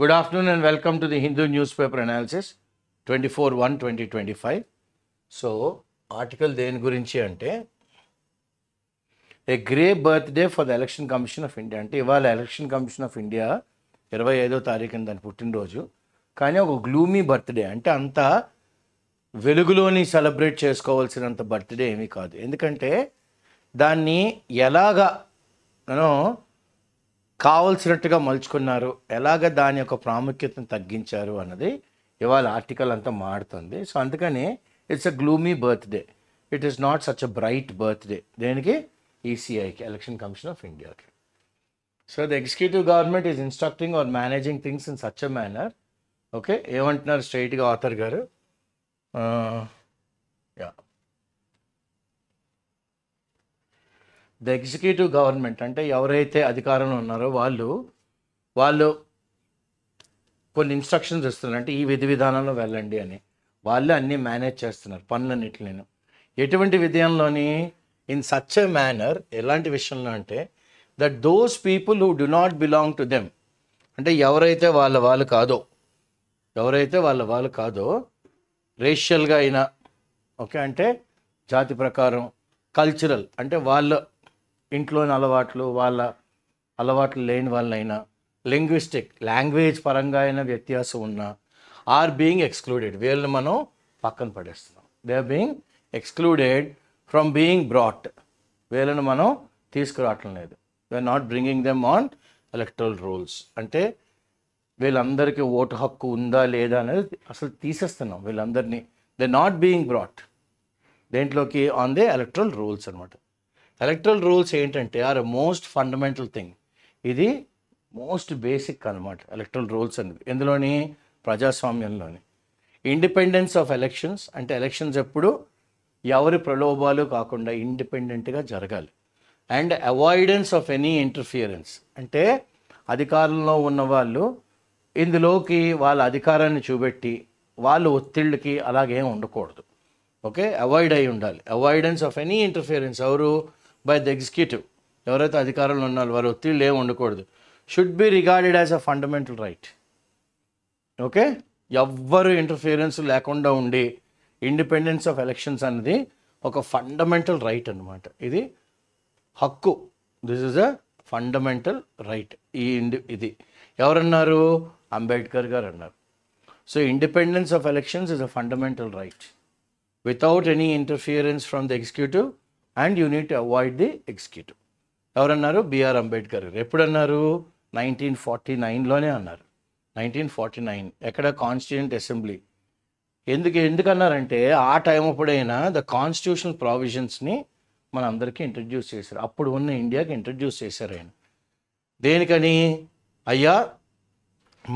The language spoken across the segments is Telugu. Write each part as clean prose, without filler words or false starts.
Good afternoon and welcome to the Hindu newspaper analysis 24/1/2025. So, article దేని గురించి అంటే a grey birthday for the election commission of India అంటే ఇవాళ ఎలక్షన్ కమిషన్ ఆఫ్ ఇండియా 25వ తారీఖున దాని పుట్టినరోజు. కానీ ఒక గ్లూమీ బర్త్డే అంటే అంత వెలుగులోని సెలబ్రేట్ చేసుకోవాల్సినంత బర్త్డే ఏమీ కాదు. ఎందుకంటే దాన్ని ఎలాగా కావలసినట్టుగా మలుచుకున్నారు, ఎలాగ దాని యొక్క ప్రాముఖ్యతను తగ్గించారు అన్నది ఇవాళ ఆర్టికల్ అంతా మాడుతుంది. సో అందుకని it's a gloomy birthday, it is not such a bright birthday. దేనికి? ఈసీఐకి, ఎలక్షన్ కమిషన్ ఆఫ్ ఇండియాకి. So the executive government is instructing or managing things in such a manner. Okay, ఏమంటున్నారు స్ట్రైట్గా ఆథర్ గారు? ద ఎగ్జిక్యూటివ్ గవర్నమెంట్ అంటే ఎవరైతే అధికారంలో ఉన్నారో వాళ్ళు కొన్ని ఇన్స్ట్రక్షన్స్ ఇస్తున్నారు. అంటే ఈ విధి విధానంలో వెళ్ళండి అని వాళ్ళే అన్నీ మేనేజ్ చేస్తున్నారు పనులన్నిటిని. ఎటువంటి విధంలోని? ఇన్ సచ్ ఎ మేనర్, ఎలాంటి విషయంలో అంటే that those people who do not belong to them, అంటే ఎవరైతే వాళ్ళు కాదో రేషియల్గా అయినా, ఓకే, అంటే జాతి ప్రకారం, కల్చరల్ అంటే వాళ్ళ ఇంట్లోని అలవాట్లు, వాళ్ళ అలవాట్లు లేని వాళ్ళైనా, లింగ్విస్టిక్ లాంగ్వేజ్ పరంగా అయినా వ్యత్యాసం ఉన్నా, ఆర్ బీయింగ్ ఎక్స్క్లూడెడ్, వీళ్ళని మనం పక్కన పడేస్తున్నాం. They are being excluded from being brought, వీళ్ళని మనం తీసుకురావటం లేదు. We are not bringing them on electoral rolls. అంటే వీళ్ళందరికీ ఓటు హక్కు ఉందా లేదా అనేది అసలు తీసేస్తున్నాం వీళ్ళందరినీ. దే నాట్ బీయింగ్ బ్రాట్ దేంట్లోకి? ఆన్ ది ఎలక్టరల్ రూల్స్ అనమాట. ఎలక్టరల్ రూల్స్ ఏంటంటే ఆర్ మోస్ట్ ఫండమెంటల్ థింగ్. ఇది మోస్ట్ బేసిక్ అనమాట ఎలక్టరల్ రూల్స్ అనేది. ఎందులోని? ప్రజాస్వామ్యంలోని. ఇండిపెండెన్స్ ఆఫ్ ఎలక్షన్స్ అంటే ఎలక్షన్స్ ఎప్పుడు ఎవరి ప్రలోభాలు కాకుండా ఇండిపెండెంట్గా జరగాలి. And avoidance of any interference అంటే అధికారంలో ఉన్న వాళ్ళు ఇందులోకి వాళ్ళ అధికారాన్ని చూపెట్టి వాళ్ళు ఒత్తిళ్ళకి అలాగేం ఉండకూడదు. ఓకే, అవాయిడ్ అయి ఉండాలి. అవాయిడెన్స్ ఆఫ్ ఎనీ ఇంటర్ఫియరెన్స్ ఎవరు? బై ద ఎగ్జిక్యూటివ్, ఎవరైతే అధికారంలో ఉన్నారో వారు ఒత్తిళ్ళు ఏమి ఉండకూడదు. Should be regarded as a fundamental right. Okay, ఎవ్వరు ఇంటర్ఫియరెన్స్ లేకుండా ఉండి ఇండిపెండెన్స్ ఆఫ్ ఎలక్షన్స్ అనేది ఒక ఫండమెంటల్ రైట్ అన్నమాట. ఇది హక్కు. This is a fundamental right. ఇది ఎవరన్నారు? అంబేద్కర్ గారు అన్నారు. So independence of elections is a fundamental right without any interference from the executive and you need to avoid the executive. ఎవరన్నారు? బిఆర్ అంబేద్కర్ గారు. ఎప్పుడన్నారు? 1949లోనే అన్నారు. 1949 ఎక్కడ? Constituent assembly. ఎందుకన్నారంటే ఆ టైం అప్పుడైనా ద కాన్స్టిట్యూషనల్ ప్రావిజన్స్ని మన అందరికీ ఇంట్రడ్యూస్ చేశారు. అప్పుడు ఉన్న ఇండియాకి ఇంట్రడ్యూస్ చేశారు ఆయన. దేనికని? అయ్యా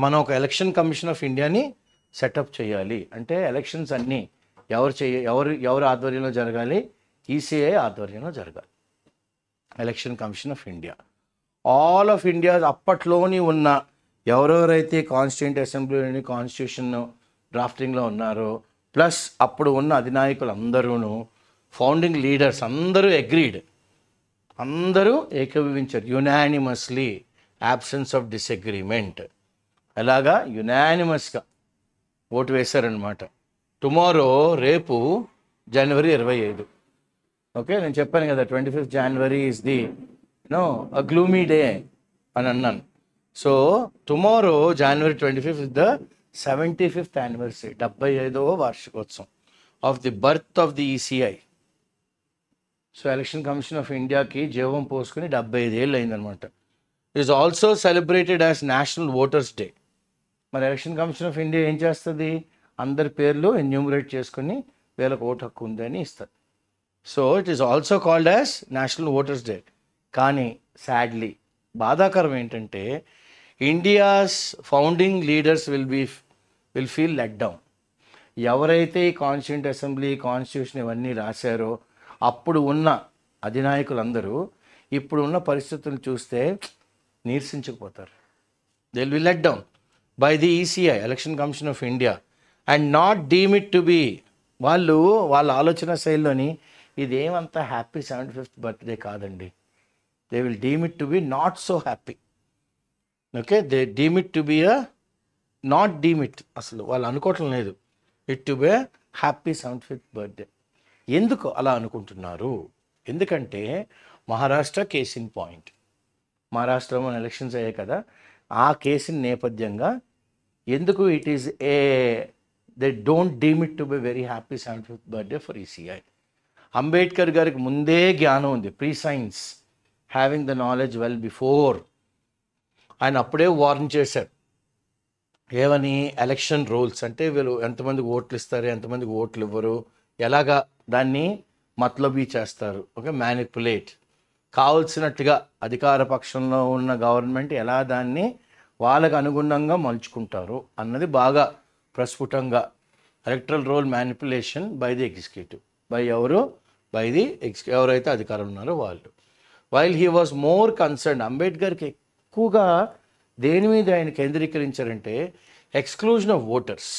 మనం ఒక ఎలక్షన్ కమిషన్ ఆఫ్ ఇండియాని సెటప్ చేయాలి. అంటే ఎలక్షన్స్ అన్నీ ఎవరు ఆధ్వర్యంలో జరగాలి? ఈసీఐ ఆధ్వర్యంలో జరగాలి. Election commission of India all of India అప్పట్లోని ఉన్న ఎవరెవరైతే కాన్స్టిట్యూంట్ అసెంబ్లీలోని కాన్స్టిట్యూషన్ డ్రాఫ్టింగ్లో ఉన్నారో, ప్లస్ అప్పుడు ఉన్న అధినాయకులు అందరూ, ఫౌండింగ్ లీడర్స్ అందరూ అగ్రీడ్, అందరూ ఏకీభవించారు. Unanimously, absence of disagreement. ఎలాగా? యునానిమస్గా ఓటు వేశారనమాట. టుమారో, రేపు జనవరి 25. ఓకే, నేను చెప్పాను కదా 25th January is the a gloomy day అని అన్నాను. So tomorrow January 25th is the 75th anniversary, 75వ వార్షికోత్సవం of the birth of the ECI. So election commission of ఇండియాకి జీవం పోసుకుని 75 ఏళ్ళు అయిందనమాట. It is also celebrated as national voters day. మరి ఎలక్షన్ కమిషన్ ఆఫ్ ఇండియా ఏం చేస్తుంది? అందరి పేర్లు ఎన్యూమరేట్ చేసుకుని వీళ్ళకి ఓటు హక్కు ఉందని ఇస్తారు. So it is also called as national voters day. కానీ సాడ్లీ, బాధాకరం ఏంటంటే India's founding leaders will feel let down. ఎవరైతే ఈ కాన్స్టిట్యూంట్ అసెంబ్లీ, కాన్స్టిట్యూషన్ ఇవన్నీ రాశారో అప్పుడు ఉన్న అధినాయకులందరూ ఇప్పుడు ఉన్న పరిస్థితులను చూస్తే నీరసించుకుపోతారు. They will be let down by the ECI, election commission of India, and not deem it to be. వాళ్ళ ఆలోచన శైలిలోని ఇదేమంతా హ్యాపీ 75th బర్త్డే కాదండి. They will deem it to be not so happy. Okay, they deem it to be a not deem it, అసలు వాళ్ళు అనుకోవటం లేదు it to be happy 75th birthday. ఎందుకు అలా అనుకుంటున్నారు? ఎందుకంటే మహారాష్ట్ర కేస్ ఇన్ పాయింట్. మహారాష్ట్రలో మన ఎలక్షన్స్ అయ్యాయి కదా, ఆ కేసుని నేపథ్యంగా ఎందుకు it is they don't deem it to be very happy 75th birthday for ECI. Ambedkar గారికి ముందే జ్ఞానం ఉంది, pre science, having the knowledge well before. ఆయన అప్పుడే వార్న్ చేశారు, ఏమని? ఎలక్షన్ రూల్స్ అంటే వీళ్ళు ఎంతమందికి ఓట్లు ఇస్తారు, ఎంతమందికి ఓట్లు ఇవ్వరు, ఎలాగా దాన్ని మతలబీ చేస్తారు, ఓకే, మ్యానిపులేట్, కావలసినట్టుగా అధికార పక్షంలో ఉన్న గవర్నమెంట్ ఎలా దాన్ని వాళ్ళకు అనుగుణంగా మలుచుకుంటారు అన్నది బాగా ప్రస్ఫుటంగా. Electoral roll manipulation by the executive, by ఎవరు? బై ది ఎవరైతే అధికారం ఉన్నారో వాళ్ళు. While he was more concern, అంబేద్కర్కి ఎక్కువగా దేని మీద ఆయన కేంద్రీకరించారంటే ఎక్స్క్లూజన్ ఆఫ్ ఓటర్స్.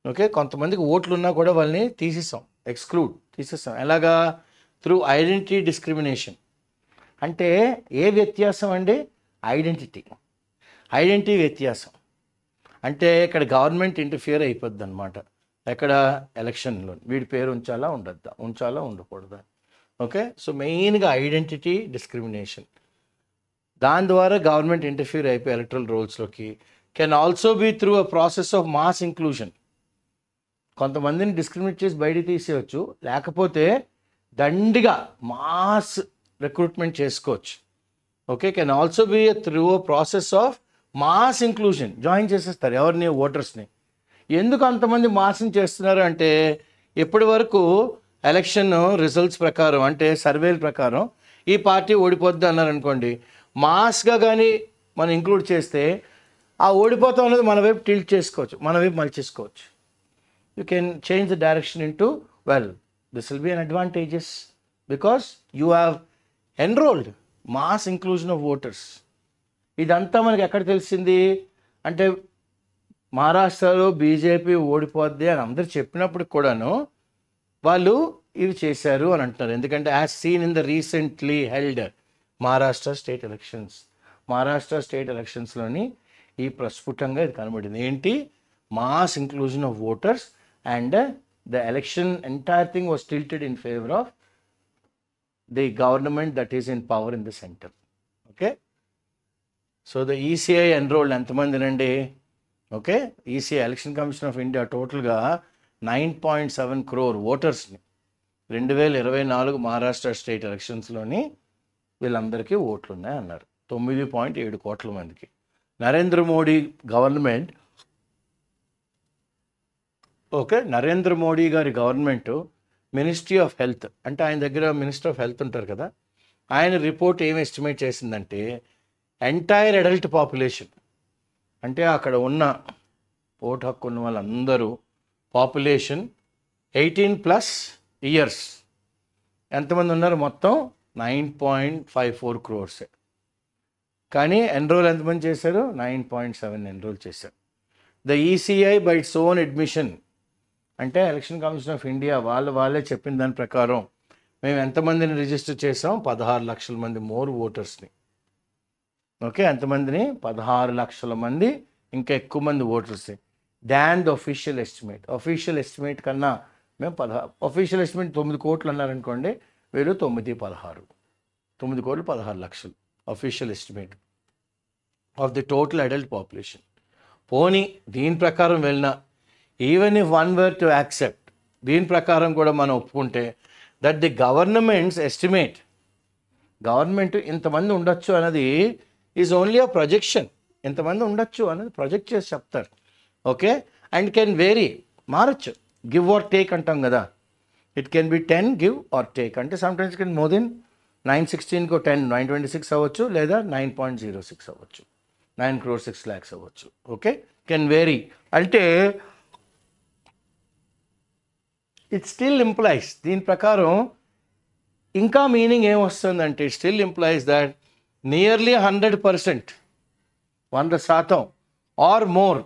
ఓకే, కొంతమందికి ఓట్లు ఉన్నా కూడా వాళ్ళని తీసేసాం, తీసేసాం. ఎలాగా? Through identity discrimination. అంటే ఏ వ్యత్యాసం అండి? ఐడెంటిటీ వ్యత్యాసం. అంటే ఇక్కడ గవర్నమెంట్ ఇంటర్ఫియర్ అయిపోద్ది అనమాట. ఎక్కడ? ఎలక్షన్లో వీడి పేరు ఉంచాలా ఉండకూడదా? ఓకే, సో మెయిన్గా ఐడెంటిటీ డిస్క్రిమినేషన్. దాని ద్వారా గవర్నమెంట్ ఇంటర్ఫియర్ అయిపోయి ఎలక్ట్రల్ రోల్స్లోకి. Can also be through a process of mass inclusion. కొంతమందిని డిస్క్రిమినేట్ చేసి బయట తీసేయచ్చు, లేకపోతే దండిగా మాస్ రిక్రూట్మెంట్ చేసుకోవచ్చు. Okay, can also be through a process of mass inclusion. Join చేసేస్తారు ఎవరిని? ఓటర్స్ని. ఎందుకు అంతమంది మాస్ని చేస్తున్నారు అంటే, ఇప్పటి వరకు ఎలక్షన్ రిజల్ట్స్ ప్రకారం, అంటే సర్వేల ప్రకారం ఈ పార్టీ ఓడిపోద్ది అన్నారనుకోండి, మాస్గా కానీ మనం ఇంక్లూడ్ చేస్తే ఆ ఓడిపోతాం అనేది మన వైపు టిల్ట్ చేసుకోవచ్చు, మన వైపు మలిచేసుకోవచ్చు. You can change the direction into well, this will be an advantages because you have enrolled mass inclusion of voters. ఇదంతా మనకి ఎక్కడ తెలిసింది అంటే, మహారాష్ట్రలో బీజేపీ ఓడిపోద్ది అని అందరు చెప్పినప్పుడు కూడాను వాళ్ళు ఇవి చేశారు అని అంటున్నారు. ఎందుకంటే as seen in the recently held Maharashtra state ఎలక్షన్స్లోని ఈ ప్రస్ఫుటంగా ఇది కనబడింది. ఏంటి? Mass inclusion of voters and the election entire thing was tilted in favour of the government that is in power in the centre. Okay, so the ECI enrolled ఎంతమందినండి? Okay, ECI election commission of India టోటల్గా 9.7 crore ఓటర్స్ని 2024 మహారాష్ట్ర స్టేట్ ఎలక్షన్స్లోని వీళ్ళందరికీ ఓట్లు ఉన్నాయి అన్నారు. 9.7 కోట్ల మందికి. నరేంద్ర మోడీ గవర్నమెంట్, ఓకే, నరేంద్ర మోడీ గారి గవర్నమెంట్ మినిస్ట్రీ ఆఫ్ హెల్త్, అంటే ఆయన దగ్గర మినిస్టర్ ఆఫ్ హెల్త్ ఉంటారు కదా, ఆయన రిపోర్ట్ ఏం ఎస్టిమేట్ చేసిందంటే ఎంటైర్ అడల్ట్ పాపులేషన్, అంటే అక్కడ ఉన్న ఓటు హక్కు ఉన్న వాళ్ళందరూ పాపులేషన్ 18+ ఇయర్స్ ఎంతమంది ఉన్నారు? మొత్తం 9.54 crores. కానీ ఎన్రోల్ ఎంతమంది చేశారు? 9.7 ఎన్రోల్ చేశారు. The ECI by its own admission, అంటే ఎలక్షన్ కమిషన్ ఆఫ్ ఇండియా వాళ్ళే చెప్పిన దాని ప్రకారం మేము ఎంతమందిని రిజిస్టర్ చేసాం? 16 లక్షల మంది మోర్ ఓటర్స్ని. ఓకే, ఎంతమందిని? 16 లక్షల మంది ఇంకా ఎక్కువ మంది ఓటర్స్ని దాన్ ద ఒఫీషియల్ ఎస్టిమేట్ కన్నా మేము ఒఫీషియల్ ఎస్టిమేట్ 9 కోట్లు అన్నారనుకోండి, వీళ్ళు 9 కోట్లు 16 లక్షలు official estimate of the total adult population. పోనీ దీని ప్రకారం వెళ్ళినా, even if one were to accept, దీని ప్రకారం కూడా మనం ఒప్పుకుంటే that the governments estimate, government ఇంతమంది ఉండొచ్చు అన్నది ఈజ్ ఓన్లీ అ ప్రొజెక్షన్. ఇంతమంది ఉండొచ్చు అనేది ప్రొజెక్ట్ చేసి చెప్తారు. ఓకే, అండ్ కెన్ వేరీ, మారచ్చు, గివ్ ఆర్ టేక్ అంటాం కదా, it can be 10 give or take. అంటే సమ్టైమ్స్ కెన్ మోర్ దెన్ 916 10 926 అవ్వచ్చు, లేదా 9.06 అవ్వచ్చు, 9.6 crore అవ్వచ్చు. Okay, can vary. అంటే ఇట్ స్టిల్ ఇంప్లైస్, దీని ప్రకారం ఇంకా మీనింగ్ ఏమొస్తుందంటే it still implies that nearly 100%, 100% or more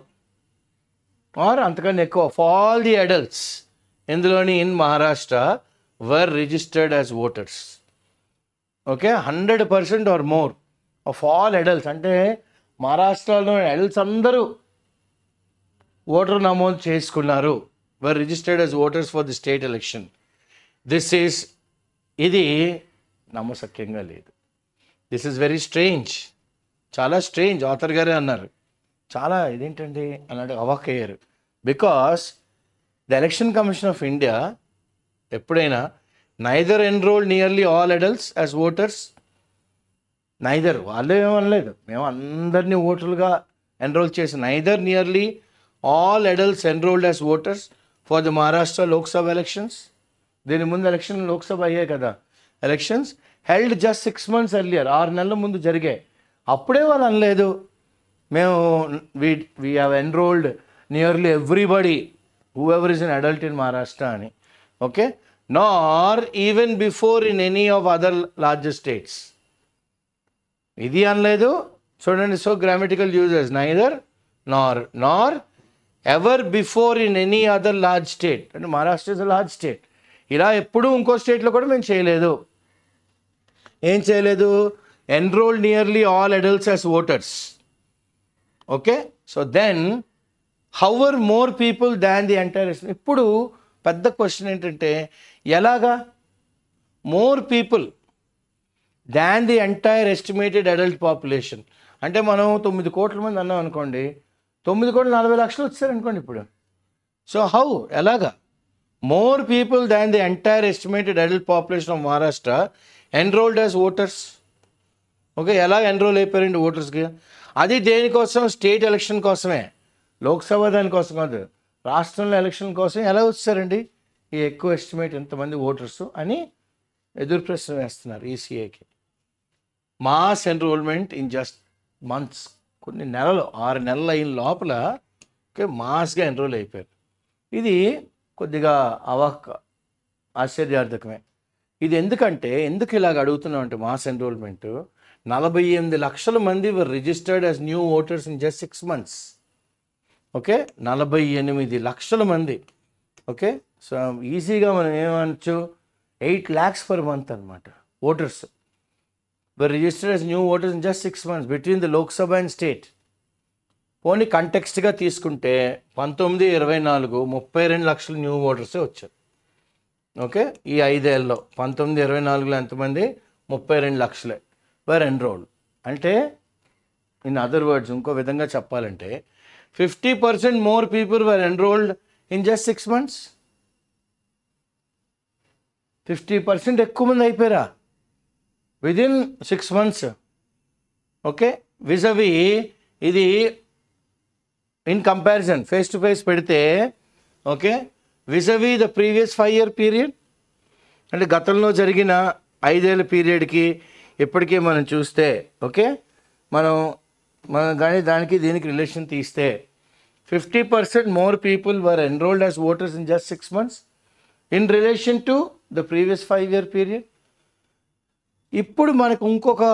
or అంతకన్నా ఎక్కువ ఆఫ్ ఆల్ ది అడల్ట్స్ ఇందులోని in Maharashtra were registered as voters. Okay, 100% or more of all adults, అంటే మహారాష్ట్రలో అడల్ట్స్ అందరూ ఓటర్ నమోదు చేసుకున్నారు, were registered as voters for the state election. ఇది నమ్మశక్యంగా లేదు. దిస్ ఈజ్ వెరీ స్ట్రేంజ్, చాలా స్ట్రేంజ్. ఆథర్ గారే అన్నారు, చాలా ఇదేంటండి అన్నట్టు అవాక్ అయ్యారు. Because the election commission of India ఎప్పుడైనా neither enrolled nearly all adults as voters, neither, వాళ్ళు ఏమనలేదు మేము అందరినీ ఓటర్లుగా ఎన్రోల్ చేసి, neither nearly all adults enrolled as voters for the Maharashtra Lok Sabha elections. దీని ముందు ఎలక్షన్ లోక్సభ అయ్యాయి కదా elections, held just 6 months earlier, 6 నెలల ముందు జరిగాయి. అప్పుడే వాళ్ళు అనలేదు మేము we have enrolled nearly everybody who ever is N adult in Maharashtra అని. Okay, nor even before in any of other largest states. ఇది అనలేదు చూడండి. So grammatical uses neither, nor ever before in any other large state. అంటే Maharashtra is a large state. ఇలా ఎప్పుడూ ఇంకో స్టేట్లో కూడా మేము చేయలేదు. ఏం చేయలేదు? Enrol nearly all adults as voters. Okay, so then how are more people than the entire. ఇప్పుడు పెద్ద క్వశ్చన్ ఏంటంటే ఎలాగా more people than the entire estimated adult population. అంటే మనం 9 కోట్ల మంది అన్నాం అనుకోండి, 9,40,00,000 వచ్చారనుకోండి ఇప్పుడు. సో హౌ, ఎలాగా more people than the entire estimated adult population of Maharashtra enrolled as voters. Okay, ఎలా ఎన్రోల్ అయిపోయారండి ఓటర్స్కి? అది దేనికోసం? స్టేట్ ఎలక్షన్ కోసమే, లోక్సభ దానికోసం కాదు, రాష్ట్రంలో ఎలక్షన్ కోసం ఎలా వచ్చారండి ఈ ఎక్కువ ఎస్టిమేట్ ఎంతమంది ఓటర్స్ అని ఎదురు ప్రశ్న వేస్తున్నారు ఈసీఐకి. Mass enrolment in just months, కొన్ని నెలలు, 6 నెలలు అయిన లోపల ఓకే మాస్గా ఎన్రోల్ అయిపోయారు. ఇది కొద్దిగా ఆశ్చర్యార్థకమే. ఇది ఎందుకు ఇలాగ అడుగుతున్నాం అంటే మాస్ ఎన్రోల్మెంట్ 48 లక్షల మంది వర్ registered as new voters in just 6 months. Okay, 48 లక్షల మంది. ఓకే, సో ఈజీగా మనం ఏమనొచ్చు, 8 lakhs per month అనమాట voters were registered as new voters in just 6 months between the Lok Sabha and state. పోనీ కంటెక్స్ట్గా తీసుకుంటే 19-24 32 లక్షల న్యూ ఓటర్సే వచ్చారు. ఓకే, ఈ 5 ఏళ్ళలో 19-24లో ఎంతమంది? 32 లక్షలే వర్ ఎన్రోల్డ్. అంటే ఇన్ అదర్ వర్డ్స్, ఇంకో విధంగా చెప్పాలంటే 50% more people were enrolled in just 6 months. 50% ఎక్కువ మంది అయిపోయారా విదిన్ 6 months. ఓకే, విజవి ఇది in comparison face to face పెడితే, okay, vis-a-vis the previous 5-year period, అంటే గతంలో జరిగిన 5 ఏళ్ళ పీరియడ్కి ఇప్పటికీ మనం చూస్తే, ఓకే, మనం కానీ దానికి దీనికి రిలేషన్ తీస్తే 50% more people were enrolled as voters in just 6 months in relation to the previous 5-year period. ఇప్పుడు మనకు ఇంకొక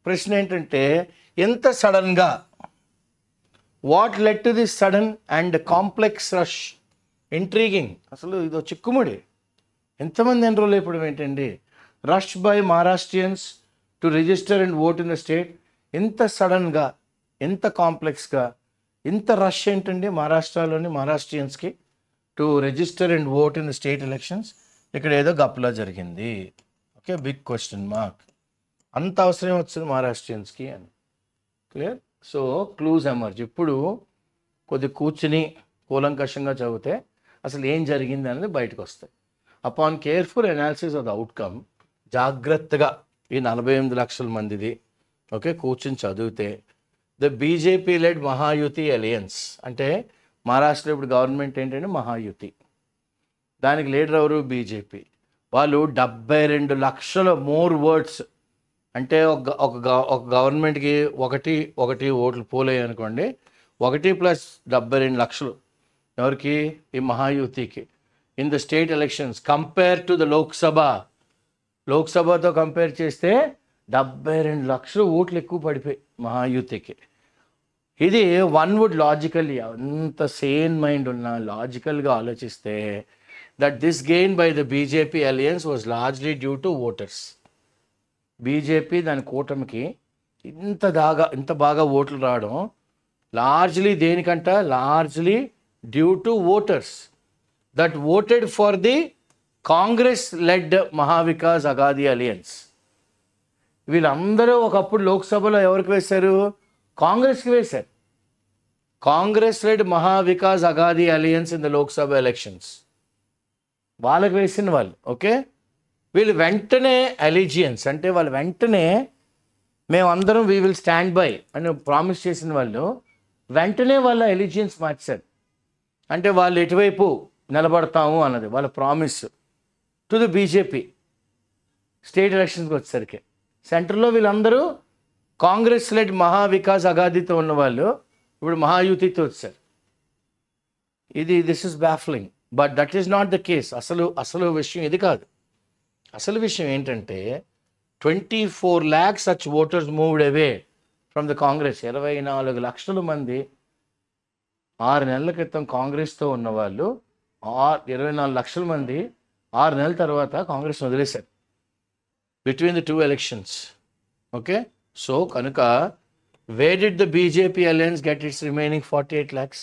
ప్రశ్న ఏంటంటే ఎంత సడన్గా, what led to this sudden and complex rush? Intriguing, అసలు ఇదో చిక్కుముడి. ఎంతమంది ఎన్రోల్ అయిపోవడం ఏంటండి? Rush by Maharashtrians to register and vote in the state. ఎంత సడన్గా, ఎంత కాంప్లెక్స్గా, ఎంత రష్ ఏంటండి మహారాష్ట్రలోని మహారాష్ట్రియన్స్కి to register and vote in the state elections. ఇక్కడ ఏదో గప్లా జరిగింది. Okay, big question mark. అంత అవసరం వచ్చింది మహారాష్ట్రియన్స్కి అని. క్లియర్? So clues emerge. ఇప్పుడు కొద్ది కూర్చుని కూలంకషంగా చదివితే అసలు ఏం జరిగింది అనేది బయటకు వస్తాయి. Upon careful analysis of the outcome, జాగ్రత్తగా ఈ 48 లక్షల మందిది ఓకే కూర్చుని చదివితే, the BJP led Mahayuti alliance, అంటే మహారాష్ట్రలో ఇప్పుడు గవర్నమెంట్ ఏంటంటే మహాయుతి, దానికి లీడర్ ఎవరు? బీజేపీ. వాళ్ళు 72 లక్షల మోర్ వర్డ్స్, అంటే ఒక గవర్నమెంట్కి ఒకటి ఓట్లు పోలయ్యాయి అనుకోండి, 1 + 72 లక్షలు ఎవరికి? ఈ మహాయుతికి. In the state elections compare to the లోక్సభతో కంపేర్ చేస్తే 72 లక్షల ఓట్లు ఎక్కువ పడిపోయి మహాయుతికి. ఇది వన్ వుడ్ లాజికల్లీ, అంత సేన్ మైండ్ ఉన్న లాజికల్గా ఆలోచిస్తే that this gain by the BJP alliance was largely due to voters. BJP దాని కూటమికి ఇంత బాగా ఓట్లు రావడం లార్జ్లీ దేనికంట? Largely due to voters that voted for the Congress led Maha Vikas Aghadi alliance. వీళ్ళందరూ ఒకప్పుడు లోక్సభలో ఎవరికి వేశారు? కాంగ్రెస్కి వేశారు. Congress led Maha Vikas Aghadi alliance in the Lok Sabha elections వాళ్ళకి వేసిన వాళ్ళు. ఓకే, వీళ్ళు వెంటనే అలిజియన్స్ అంటే వాళ్ళు వెంటనే మేమందరం వీ విల్ స్టాండ్ బై అని ప్రామిస్ చేసిన వాళ్ళు వెంటనే వాళ్ళ ఎలిజియన్స్ మార్చారు. అంటే వాళ్ళు ఎటువైపు నిలబడతాము అన్నది వాళ్ళ promise to the BJP. State ఎలక్షన్స్కి వచ్చేసరికి సెంటర్లో వీళ్ళందరూ కాంగ్రెస్ లెడ్ మహావికాస్ అగాదితో ఉన్నవాళ్ళు ఇప్పుడు మహాయుతితో వచ్చారు. This is baffling, but that is not the case. అసలు విషయం ఇది కాదు. అసలు విషయం ఏంటంటే 24 lakhs such voters moved away from the Congress. 24 లక్షల మంది 6 నెలల క్రితం కాంగ్రెస్తో ఉన్నవాళ్ళు 24 లక్షల మంది 6 నెలల తర్వాత కాంగ్రెస్ వదిలేశారు between the 2 elections. Okay, so కనుక where did the BJP alliance get its remaining 48 lakhs?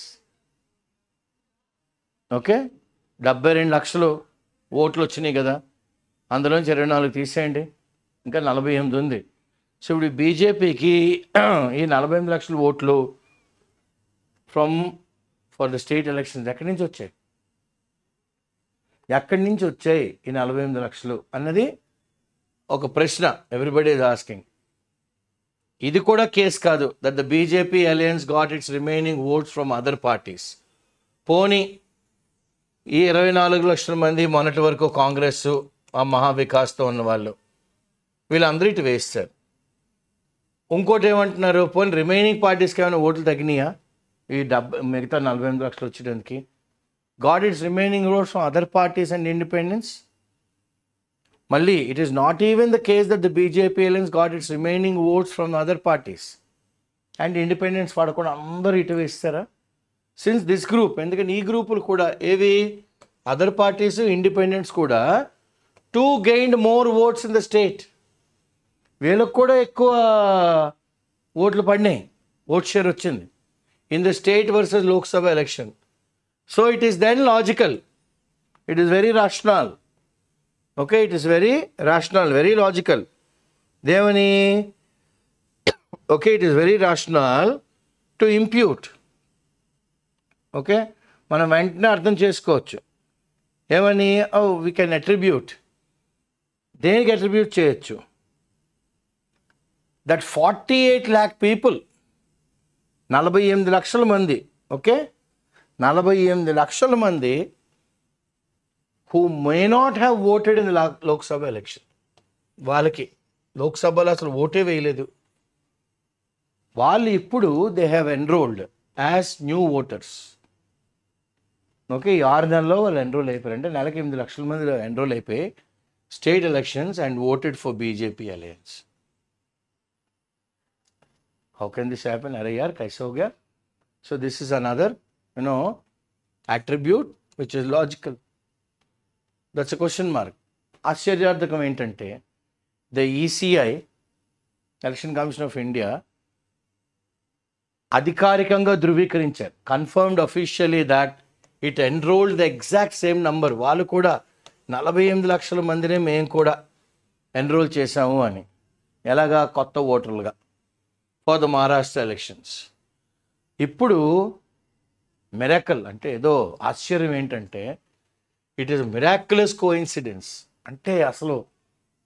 Okay, 72 లక్షలు ఓట్లు వచ్చినాయి కదా, అందులోంచి 24 తీసేయండి, ఇంకా 48 ఉంది. సో ఇప్పుడు బీజేపీకి ఈ 48 లక్షల ఓట్లు ఫర్ ద స్టేట్ ఎలక్షన్స్ ఎక్కడి నుంచి వచ్చాయి? ఈ 48 లక్షలు అన్నది ఒక ప్రశ్న ఎవ్రీబడి ఈజ్ ఆస్కింగ్. ఇది కూడా కేసు కాదు that the BJP alliance got its remaining votes from other parties. పోనీ ఈ 24 లక్షల మంది మొన్నటి వరకు కాంగ్రెస్ ఆ మహావికాస్తో ఉన్నవాళ్ళు వీళ్ళందరూ ఇటు వేస్తారు. ఇంకోటి ఏమంటున్నారు, పోనీ రిమైనింగ్ పార్టీస్కి ఏమైనా ఓట్లు తగ్గినాయా ఈ మిగతా 48 లక్షలు వచ్చేటానికి? Got its remaining votes from other parties and independence. మళ్ళీ it is not even the case that the BJP alliance got its remaining votes from other parties and independence పడకుండా అందరూ ఇటు వేస్తారా? సిన్స్ దిస్ గ్రూప్, ఎందుకంటే ఈ గ్రూపులు కూడా ఏవి అదర్ పార్టీస్ ఇండిపెండెంట్స్ కూడా to gained more votes in the state. వీళ్ళకు కూడా ఎక్కువ ఓట్లు పడినాయి, ఓట్ షేర్ వచ్చింది in the state versus Lok Sabha election. So it is then logical, it is very rational. Okay, it is very rational, very logical. దేవని okay, it is very rational to impute. Okay, మనం వెంటనే అర్థం చేసుకోవచ్చు ఏమని, వీ కెన్ అట్రిబ్యూట్. దేనికి అట్రిబ్యూట్ చేయొచ్చు? దట్ 48 lakh పీపుల్, 48 లక్షల మంది, ఓకే, 48 లక్షల మంది who may not have voted in the Lok Sabha election. వాళ్ళకి లోక్సభలో అసలు ఓటే వేయలేదు. వాళ్ళు ఇప్పుడు they have enrolled as new voters. Okay, ఈ 6 నెలల్లో వాళ్ళు ఎన్రోల్ అయిపోయారు. అంటే నెలకి 8 లక్షల మంది ఎన్రోల్ అయిపోయి state elections and voted for BJP alliance. How can this happen? अरे यार कैसे हो गया? So this is another, attribute which is logical. That's a question mark. ఆశ్చర్యార్థకం ఏంటంటే the ECI, election commission of India, అధికారికంగా ధృవీకరించారు, confirmed officially that it enrolled the exact same number. వాళ్ళు కూడా 48 లక్షల మందినే మేము కూడా ఎన్రోల్ చేశాము అని. ఎలాగా? కొత్త ఓటర్లుగా ఫర్ ద మహారాష్ట్ర ఎలక్షన్స్. ఇప్పుడు మిరాకిల్ అంటే ఏదో ఆశ్చర్యం ఏంటంటే ఇట్ ఈస్ మిరాక్యులస్ కోఇన్సిడెన్స్. అంటే అసలు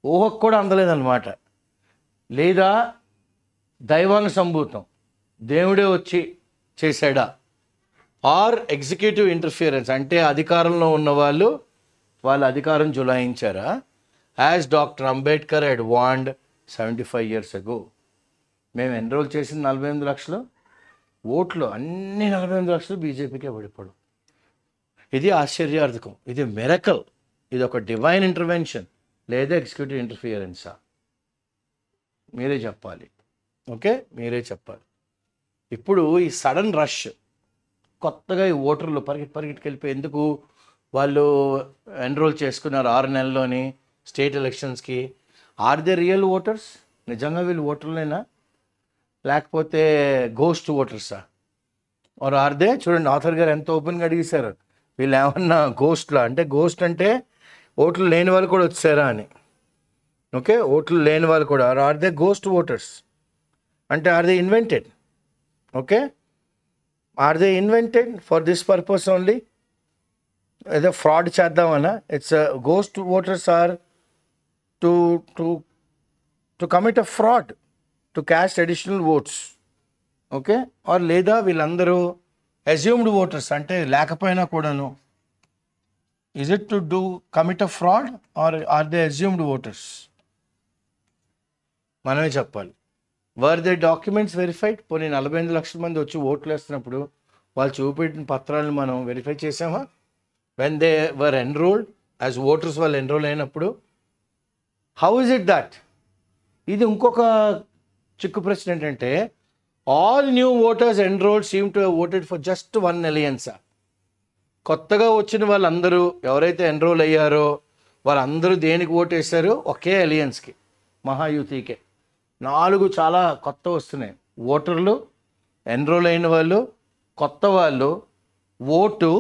ఊహకు కూడా అందలేదన్నమాట. లేదా దైవాంగ సంభూతం, దేవుడే వచ్చి చేశాడా? ఆర్ ఎగ్జిక్యూటివ్ ఇంటర్ఫియరెన్స్, అంటే అధికారంలో ఉన్నవాళ్ళు వాళ్ళ అధికారం జులాయించారా? As doctor Ambedkar had wanted 75 years ago. మేము ఎన్రోల్ చేసిన 48 లక్షలు ఓట్లు, అన్ని 48 లక్షలు బీజేపీకే పడిపోవడం. ఇది ఆశ్చర్యార్థకం, ఇది మిరకల్, ఇది ఒక డివైన్ ఇంటర్వెన్షన్ లేదా ఎగ్జిక్యూటివ్ ఇంటర్ఫియరెన్సా? మీరే చెప్పాలి. ఓకే, మీరే చెప్పాలి. ఇప్పుడు ఈ సడన్ రష్, కొత్తగా ఈ ఓటర్లు పరిగెట్టుకెళ్ళిపోయి ఎందుకు వాళ్ళు ఎన్రోల్ చేసుకున్నారు 6 నెలల్లోని స్టేట్ ఎలక్షన్స్కి? Are they real voters? నిజంగా వీళ్ళు ఓటర్లేనా లేకపోతే గోస్ట్ ఓటర్సా? ఆర్ ఆర్ దే, చూడండి ఆథర్ గారు ఎంత ఓపెన్గా అడిగేశారు, వీళ్ళు ఏమన్నా గోస్ట్లా అంటే, గోస్ట్ అంటే ఓట్లు లేని వాళ్ళు కూడా వచ్చారా అని. ఓకే, ఓట్లు లేని వాళ్ళు కూడా, ఆర్ దే గోస్ట్ ఓటర్స్ అంటే are they invented? Okay, are they invented for this purpose only? ఏదో ఫ్రాడ్ చేద్దామన్నా? It's ghost voters are to to to commit a fraud, to cast additional votes. Okay, are లేదా వీళ్ళందరూ అజ్యూమ్డ్ ఓటర్స్ అంటే లేకపోయినా కూడాను, is it to do commit a fraud are are they assumed voters? మనమే చెప్పాలి. Were they documents verified? పోనీ 48 లక్షల మంది వచ్చి ఓట్లు వేస్తున్నప్పుడు వాళ్ళు చూపెట్టిన పత్రాలను మనం వెరిఫై చేసామా? When they were enrolled as voters, వాళ్ళు ఎన్రోల్ అయినప్పుడు హౌ ఇస్ ఇట్ దట్? ఇది ఇంకొక చిక్కు ప్రశ్న ఏంటంటే, all new voters enrolled seem to have voted for just one alliance. కొత్తగా వచ్చిన వాళ్ళందరూ ఎవరైతే ఎన్రోల్ అయ్యారో వాళ్ళందరూ దేనికి ఓటు వేశారు? ఒకే అలయన్స్కి, మహాయుతికే. 4 చాలా కొత్త వస్తున్నాయి. ఓటర్లు, ఎన్రోల్ అయిన వాళ్ళు, కొత్త వాళ్ళు, ఓటు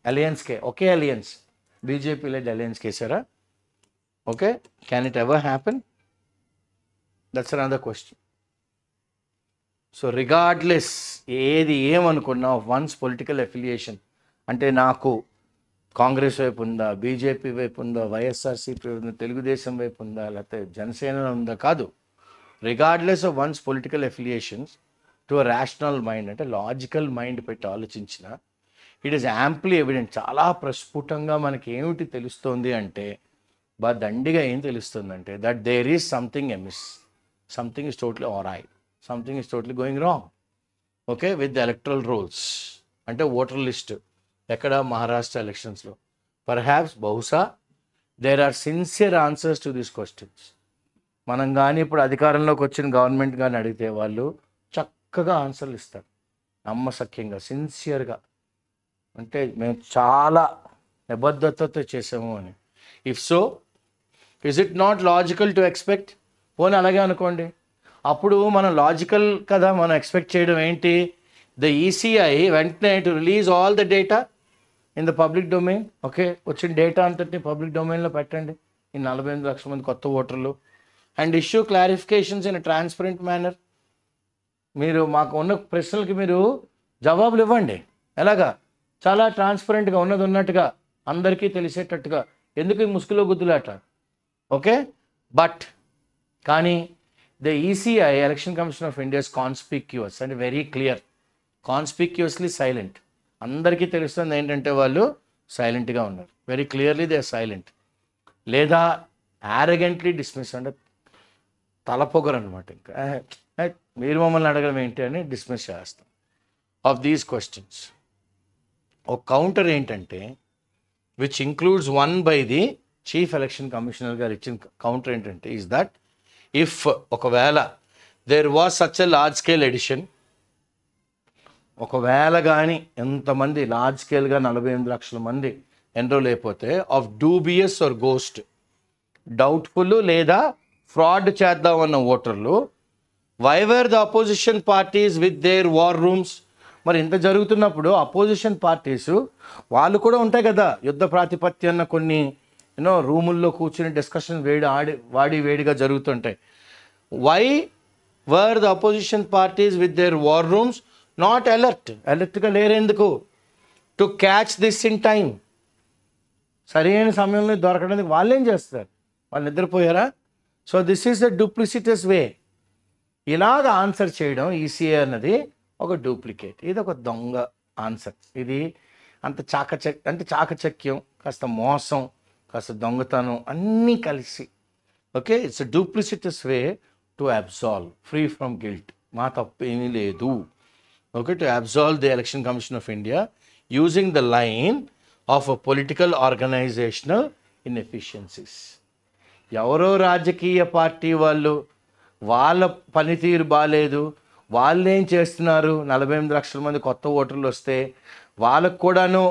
అలయన్స్కే, ఒకే అలయన్స్, బీజేపీ లెడ్ అలయన్స్కి వేసారా? Okay, can it ever happen? That's another question. So regardless ఏది ఏమనుకున్నా ఆఫ్ వన్స్ పొలిటికల్ అఫిలియేషన్, అంటే నాకు కాంగ్రెస్ వైపు ఉందా, బీజేపీ వైపు ఉందా, వైఎస్ఆర్సీపీ ఉందా, తెలుగుదేశం వైపు ఉందా, లేకపోతే జనసేన ఉందా, కాదు. Regardless of once political affiliations, to a rational mind, అంటే లాజికల్ మైండ్ పెట్టి ఆలోచించిన, ఇట్ ఈస్ యాంప్లీ ఎవిడెంట్, చాలా ప్రస్ఫుటంగా మనకి ఏమిటి తెలుస్తోంది అంటే, దండిగా ఏం తెలుస్తుందంటే, that there is something amiss, something is totally awry, something is totally going wrong. Okay, with the electoral rolls, అంటే ఓటర్ లిస్ట్ ఎక్కడ? మహారాష్ట్ర ఎలక్షన్స్లో. పర్హాప్స్, బహుశా there are sincere answers to these questions. మనం కానీ ఇప్పుడు అధికారంలోకి వచ్చిన గవర్నమెంట్ కానీ అడిగితే వాళ్ళు చక్కగా ఆన్సర్లు ఇస్తారు, నమ్మసక్యంగా, సిన్సియర్గా. అంటే మేము చాలా నిబద్ధతతో చేసాము అని. If so, is it not logical to expect? పోనీ అలాగే అనుకోండి, అప్పుడు మనం లాజికల్ కదా మనం ఎక్స్పెక్ట్ చేయడం ఏంటి? ద ఈసీఐ వెంటనే to release all the data in the public domain. Okay, వచ్చిన డేటా అంతటిని పబ్లిక్ డొమైన్లో పెట్టండి, ఈ 48 లక్షల మంది కొత్త ఓటర్లు, and issue clarifications in transparent manner. మీరు మాకు ఉన్న ప్రశ్నలకి మీరు జవాబులు ఇవ్వండి. ఎలాగా? చాలా ట్రాన్స్పరెంట్గా, ఉన్నది ఉన్నట్టుగా, అందరికీ తెలిసేటట్టుగా. ఎందుకు ఈ ముసుగులో గుద్దులాట? ఓకే, బట్ కానీ the ECI, election commission of India, is conspicuous and very clear, conspicuously silent. అందరికీ తెలుస్తుంది ఏంటంటే వాళ్ళు సైలెంట్గా ఉన్నారు. Very clearly they are silent. లేదా యారగెంట్లీ డిస్మిస్, అంటే తలపొగరు అనమాట. ఇంకా మీరు మమ్మల్ని అడగడం ఏంటి అని డిస్మిస్ చేస్తాం ఆఫ్ దీస్ క్వశ్చన్స్. ఒక కౌంటర్ ఏంటంటే, which includes one by the chief election commissioner గారు ఇచ్చిన కౌంటర్ ఏంటంటే, ఈజ్ దట్ ఇఫ్ ఒకవేళ there was such a large scale addition, ఒకవేళ కానీ ఎంతమంది లార్జ్ స్కేల్గా 48 లక్షల మంది ఎన్రోల్ అయిపోతే, of dubious or ghost, doubtful లేదా ఫ్రాడ్ చేద్దామన్న ఓటర్లు, waiver the opposition parties with their war rooms. మరి ఇంత జరుగుతున్నప్పుడు అపోజిషన్ పార్టీస్ వాళ్ళు కూడా ఉంటాయి కదా, యుద్ధ ప్రాతిపత్యాన్న కొన్ని రూముల్లో కూర్చుని డిస్కషన్ వాడి వేడిగా జరుగుతుంటాయి. Why were the opposition parties with their war rooms not అలర్ట్గా లేరెందుకు? To catch this in time, సరైన సమయంలో దొరకడానికి వాళ్ళు ఏం చేస్తారు? వాళ్ళు నిద్రపోయారా? So this is the duplicitous way. ఇలాగ ఆన్సర్ చేయడం ఈసీఐ అన్నది ఒక డూప్లికేట్, ఇది ఒక దొంగ ఆన్సర్. ఇది అంత చాకచక్యం, కాస్త మోసం, కాస్త దొంగతనం అన్నీ కలిసి. Okay, it's a duplicitous way to absolve free from guilt. మా తప్పు ఏమీ లేదు. Okay, to absolve the election commission of India using the line of a political organisational inefficiencies. ఎవరో రాజకీయ పార్టీ వాళ్ళు, వాళ్ళ పనితీరు బాగాలేదు, వాళ్ళు ఏం చేస్తున్నారు, 48 లక్షల మంది కొత్త ఓటర్లు వస్తే వాళ్ళకు కూడాను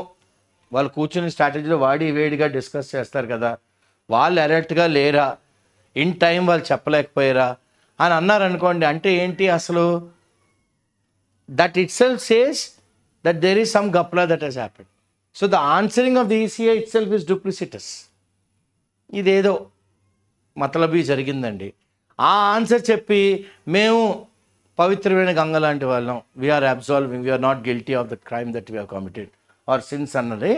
వాళ్ళు కూర్చుని స్ట్రాటజీలో వేడిగా డిస్కస్ చేస్తారు కదా, వాళ్ళు అలర్ట్గా లేరా, ఇన్ టైం వాళ్ళు చెప్పలేకపోయారా అని అన్నారనుకోండి. అంటే ఏంటి అసలు? That it self says that there is some gapla that has happened. So the answering of the ECI itself is duplicitous. ఇదేదో మతలబీ జరిగిందండి. ఆ ఆన్సర్ చెప్పి మేము పవిత్రమైన గంగ లాంటి వాళ్ళం, we are absolving, we are not guilty of the crime that we have committed or sins అన్నది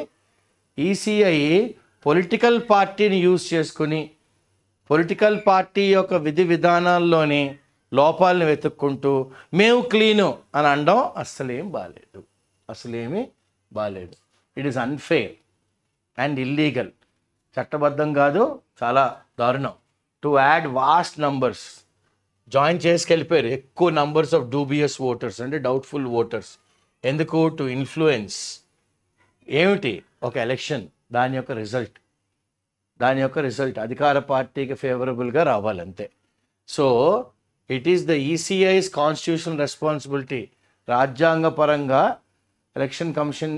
ఈసీఐ పొలిటికల్ పార్టీని యూజ్ చేసుకుని పొలిటికల్ పార్టీ యొక్క విధి విధానాల్లోని లోపాలను వెతుక్కుంటూ మేము క్లీను అని అనడం అస్సలేం బాలేదు. It is unfair and illegal. చట్టబద్ధం కాదు, చాలా దారుణం. To add vast numbers join చేసుకెళ్ళిపోయారు, ఎక్కువ నంబర్స్ ఆఫ్ డూబియస్ ఓటర్స్ అంటే డౌట్ఫుల్ ఓటర్స్. ఎందుకు? టు ఇన్ఫ్లుయెన్స్ ఏమిటి ఒక ఎలక్షన్, దాని యొక్క రిజల్ట్ అధికార పార్టీకి ఫేవరబుల్గా రావాలంతే. So it is the ECI's constitutional responsibility. రాజ్యాంగపరంగా ఎలక్షన్ కమిషన్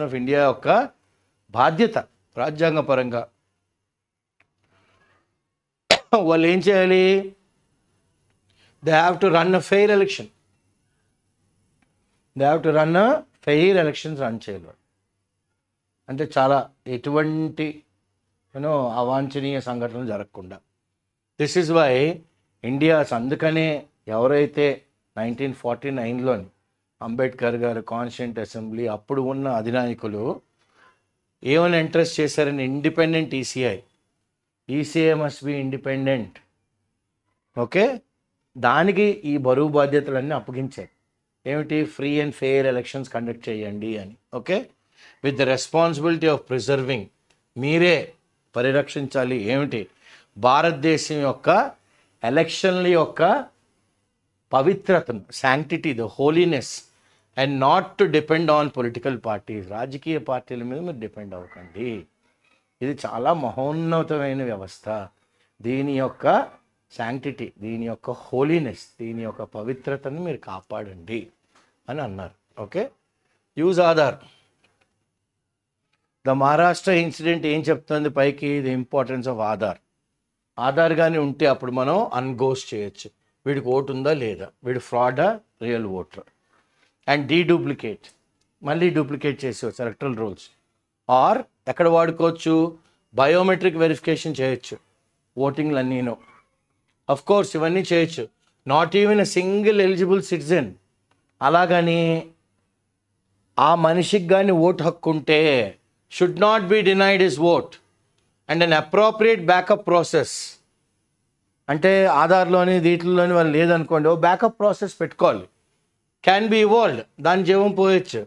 ఆఫ్ ఇండియా యొక్క బాధ్యత రాజ్యాంగపరంగా. వాళ్ళు ఏం చేయాలి? They have to run a fair election. Run చేయాలి. అంటే చాలా ఎటువంటి అవాంఛనీయ సంఘటనలు జరగకుండా. దిస్ ఈజ్ వై ఇండియాస్, అందుకనే ఎవరైతే 1949లోని అంబేద్కర్ గారు కాన్స్టిట్యూంట్ అసెంబ్లీ అప్పుడు ఉన్న అధినాయకులు ఏమైనా ఇంట్రెస్ట్ చేశారని independent ECI must be independent. Okay, దానికి ఈ బరువు బాధ్యతలన్నీ అప్పగించారు. ఏమిటి? Free and fair elections conduct చేయండి అని. Okay, with the responsibility of preserving, మీరే పరిరక్షించాలి. ఏమిటి? భారతదేశం యొక్క ఎలక్షన్ల యొక్క పవిత్రతను, sanctity, the holiness, and not to depend on political parties. రాజకీయ పార్టీల మీద మీరు డిపెండ్ అవ్వకండి. ఇది చాలా మహోన్నతమైన వ్యవస్థ. దీని యొక్క శాంక్టిటీ, దీని యొక్క హోలీనెస్, దీని యొక్క పవిత్రతను మీరు కాపాడండి అని అన్నారు. Okay, use Aadhaar. The Maharashtra incident ఏం చెప్తుంది పైకి? ది ఇంపార్టెన్స్ ఆఫ్ ఆధార్ కానీ ఉంటే అప్పుడు మనం అన్గోస్ట్ చేయొచ్చు. వీడికి ఓటు ఉందా లేదా, వీడు ఫ్రాడా రియల్ ఓటర్. అండ్ డూప్లికేట్, మళ్ళీ డూప్లికేట్ చేసేవచ్చు ఎలక్ట్రల్ రోల్స్. ఆర్ ఎక్కడ వాడుకోవచ్చు? బయోమెట్రిక్ వెరిఫికేషన్ చేయొచ్చు ఓటింగ్లు అన్నీను. అఫ్ కోర్స్ ఇవన్నీ చేయొచ్చు. Not even a single eligible citizen, అలాగని ఆ మనిషికి కానీ ఓటు హక్కు ఉంటే should not be denied his vote. And an appropriate backup process, అంటే ఆధార్లోని వీటిల్లోని వాళ్ళు లేదనుకోండి, ఓ బ్యాకప్ ప్రాసెస్ పెట్టుకోవాలి. క్యాన్ బి ఇవాల్వ్డ్, దాని జీవం పోయొచ్చు.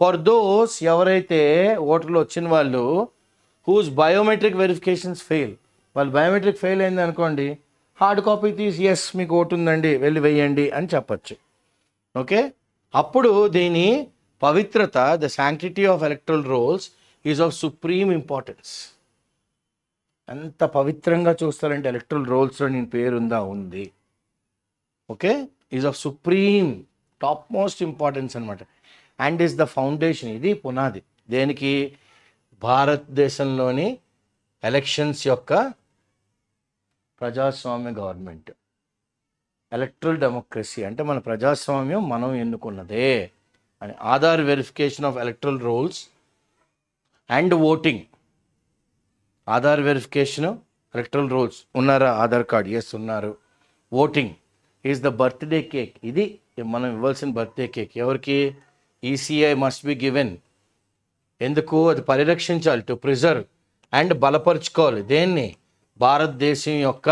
ఫర్ దోస్ ఎవరైతే ఓటర్లు వచ్చిన వాళ్ళు హూస్ బయోమెట్రిక్ వెరిఫికేషన్స్ ఫెయిల్, వాళ్ళు బయోమెట్రిక్ ఫెయిల్ అయింది అనుకోండి, హార్డ్ కాపీ తీసి ఎస్ మీకు ఓటు ఉందండి వెళ్ళి వేయండి అని చెప్పచ్చు. ఓకే, అప్పుడు దీని పవిత్రత, the sanctity of electoral roles is of supreme importance. ఎంత పవిత్రంగా చూస్తారంటే ఎలక్ట్రల్ రోల్స్లో నేను పేరుందా ఉంది. Okay, is of supreme top most importance అనమాట. అండ్ ఈజ్ ద ఫౌండేషన్, ఇది పునాది. దేనికి? భారతదేశంలోని ఎలక్షన్స్ యొక్క ప్రజాస్వామ్య గవర్నమెంట్. ఎలక్ట్రల్ డెమోక్రసీ అంటే మన ప్రజాస్వామ్యం మనం ఎన్నుకున్నదే అని. Aadhaar verification of electoral roles and voting. Aadhaar verification, electoral roles. ఉన్నారా ఆధార్ కార్డ్? ఎస్ ఉన్నారు. Voting is the birthday cake. ఇది మనం ఇవ్వాల్సిన బర్త్డే కేక్. ఎవరికి? ECI must be given. ఎందుకు? అది పరిరక్షించాలి, టు ప్రిజర్వ్ అండ్ బలపరుచుకోవాలి. దేన్ని? భారతదేశం యొక్క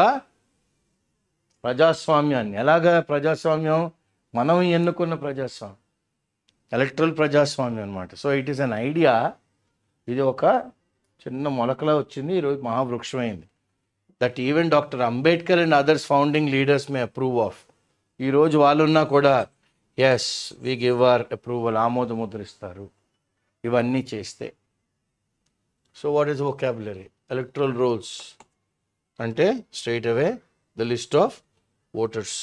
ప్రజాస్వామ్యాన్ని. ఎలాగా ప్రజాస్వామ్యం? మనం ఎన్నుకున్న ప్రజాస్వామ్యం, ఎలక్ట్రల్ ప్రజాస్వామ్యం అనమాట. So it is an idea. ఇది ఒక చిన్న మొలకలా వచ్చింది, ఈరోజు మహావృక్షమైంది. That even doctor Ambedkar and others founding leaders may approve of. ఈరోజు వాళ్ళున్నా కూడా yes we give our approval, ఆమోద ముద్రిస్తారు ఇవన్నీ చేస్తే. So what is vocabulary? Electoral rolls అంటే straight away the list of voters.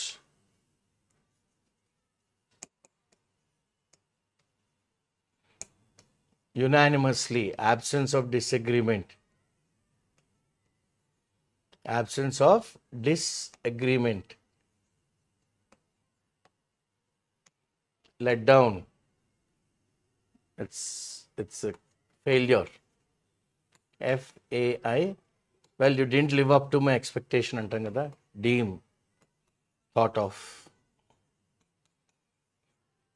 Unanimously, absence of disagreement. Absence of disagreement. Let down, it's a failure. FAI, well, you didn't live up to my expectation అంటాం కదా. Deem, thought of.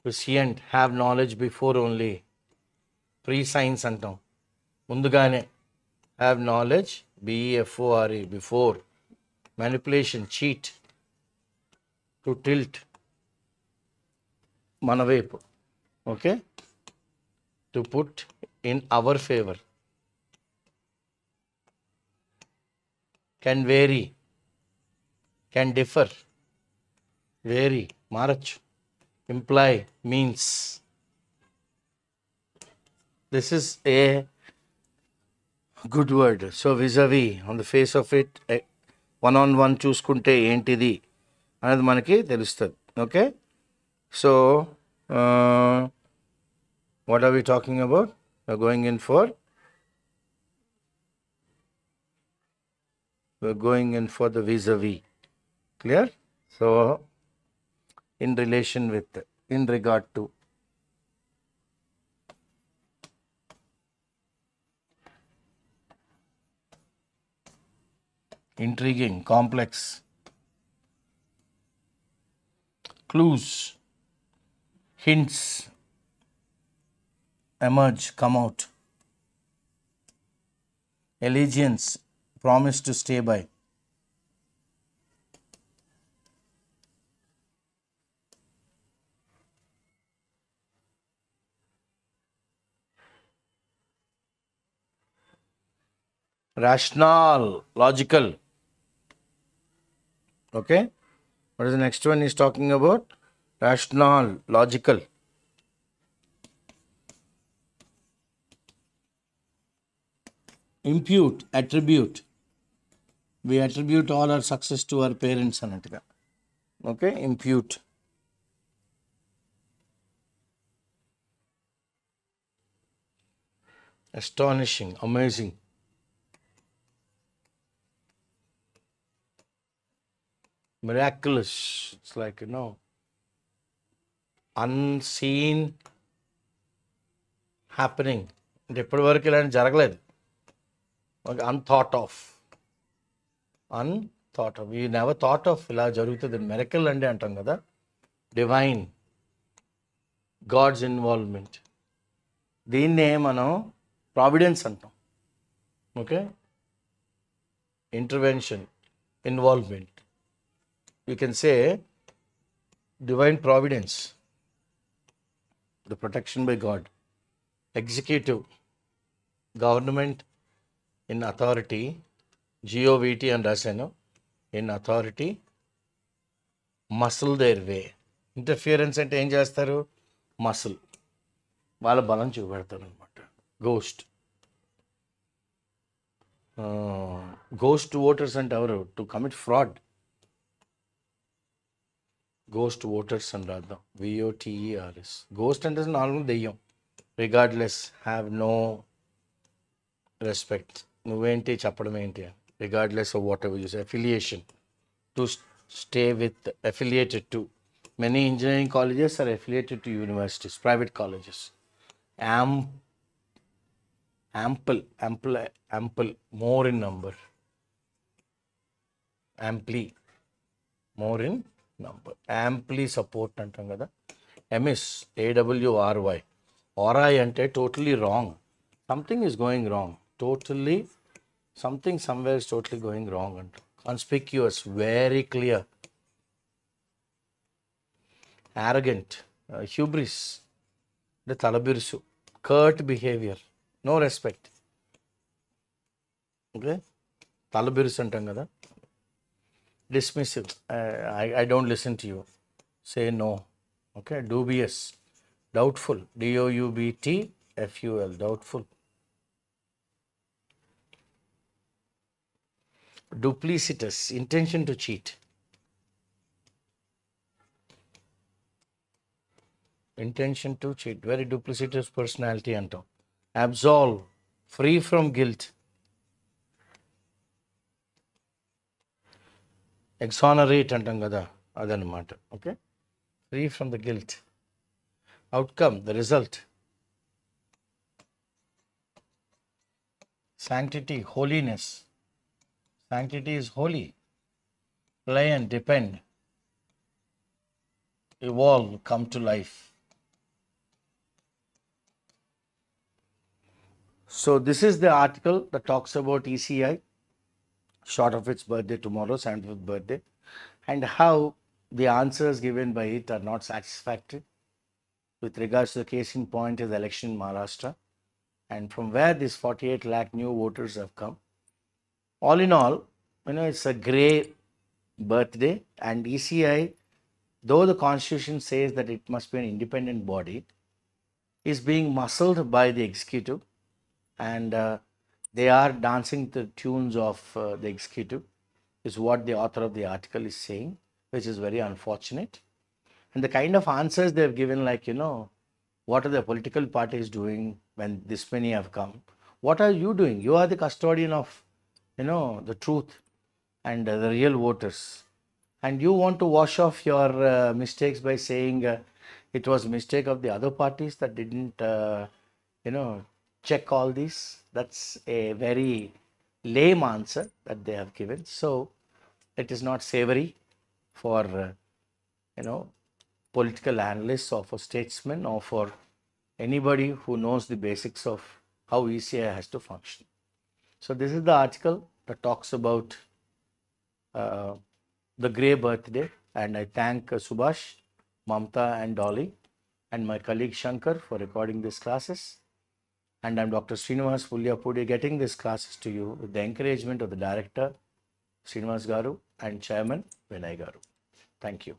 Prescient, have knowledge before only. Pre-science అంటాం, ముందుగానే. Have knowledge, BEFORE, before. Manipulation, cheat, to tilt, మన వైపు. Okay, to put in our favor. Can vary, can differ, vary, మారచ్చు. Imply, means. This is a good word. So vis-a-vis, on the face of it, one-on-one చూసుకుంటే ఏంటిది అనేది మనకి తెలుస్తుంది. Okay, so what are we talking about? We're going in for the vis-a-vis. Clear? So in relation with, in regard to. Intriguing, complex. Clues, hints, emerge, come out. Allegiance, promise to stay by. Rational, logical. Okay, what is the next one he's talking about? Rational, logical. Impute, attribute. We attribute all our success to our parents అన్నట్టుగా. Okay, impute. Astonishing, amazing. Miraculous, it's like, unseen happening. అంటే ఇప్పటి వరకు ఇలాంటి జరగలేదు. Unthought of. We never thought of ఇలా జరుగుతుంది. మిరకల్ అంటే అంటాం కదా, డివైన్, గాడ్స్ ఇన్వాల్వ్మెంట్. దీన్నే మనం ప్రావిడెన్స్ అంటాం. Okay, intervention, involvement. You can say divine providence, the protection by God. Executive, government in authority, GOVT and rasano, in authority, muscle their way. Interference అంటే ఏం చేస్తారు? మసిల్, వాళ్ళ బలం చూపెడతారు అనమాట. గోస్ట్ ఓటర్స్ అంటే ఎవరు? To commit fraud. Ghost voters అని రాద్దాం, VOTERS. గోస్ట్ అంటే నార్మల్ దెయ్యం. Regardless, have no respect. నువ్వేంటి చెప్పడం ఏంటి అని. Regardless of whatever uses. Affiliation, to stay with, affiliated to. Many engineering colleges are affiliated to universities, private colleges. ample, more in number. Amply, more in number. Amply support అంటాం కదా. ఎమిస్, AWRY. ORI అంటే totally wrong. Something is going wrong. Totally, something somewhere is totally going wrong అంటాం. Conspicuous, very clear. Arrogant, hubris అంటే తలబిరుసు. Curt behavior, no respect. Okay, తలబిరుసు అంటాం కదా. Dismissive, I don't listen to you, say no. Okay, dubious, doubtful, DOUBTFUL, doubtful. Duplicitous, intention to cheat. Intention to cheat, very duplicitous personality antam. Absolve, free from guilt. Exonerate అంటాం కదా, అదనమాట. Okay, free from the guilt. Outcome, the result. sanctity, holiness. Sanctity is holy. Rely and depend, evolve, come to life. So this is the article that talks about ECI, short of its birthday tomorrow, 75th birthday, and how the answers given by it are not satisfactory with regards to the case in point is election in Maharashtra, and from where these 48 lakh new voters have come. All in all, it's a grey birthday, and ECI, though the constitution says that it must be an independent body, is being muscled by the executive, and they are dancing to the tunes of the executive, is what the author of the article is saying, which is very unfortunate. And the kind of answers they've given, like, what are the political parties doing when this many have come? What are you doing? You are the custodian of, the truth and the real voters. And you want to wash off your mistakes by saying it was a mistake of the other parties that didn't, check all these. That's a very lame answer that they have given. So it is not savory for, political analysts or for statesmen or for anybody who knows the basics of how ECI has to function. So this is the article that talks about the grey birthday, and I thank Subhash, Mamta and Dolly and my colleague Shankar for recording these classes. And I'm Dr. Srinivas Pulyapudi, getting these classes to you with the encouragement of the director, Srinivas Garu, and chairman, Vinay Garu. Thank you.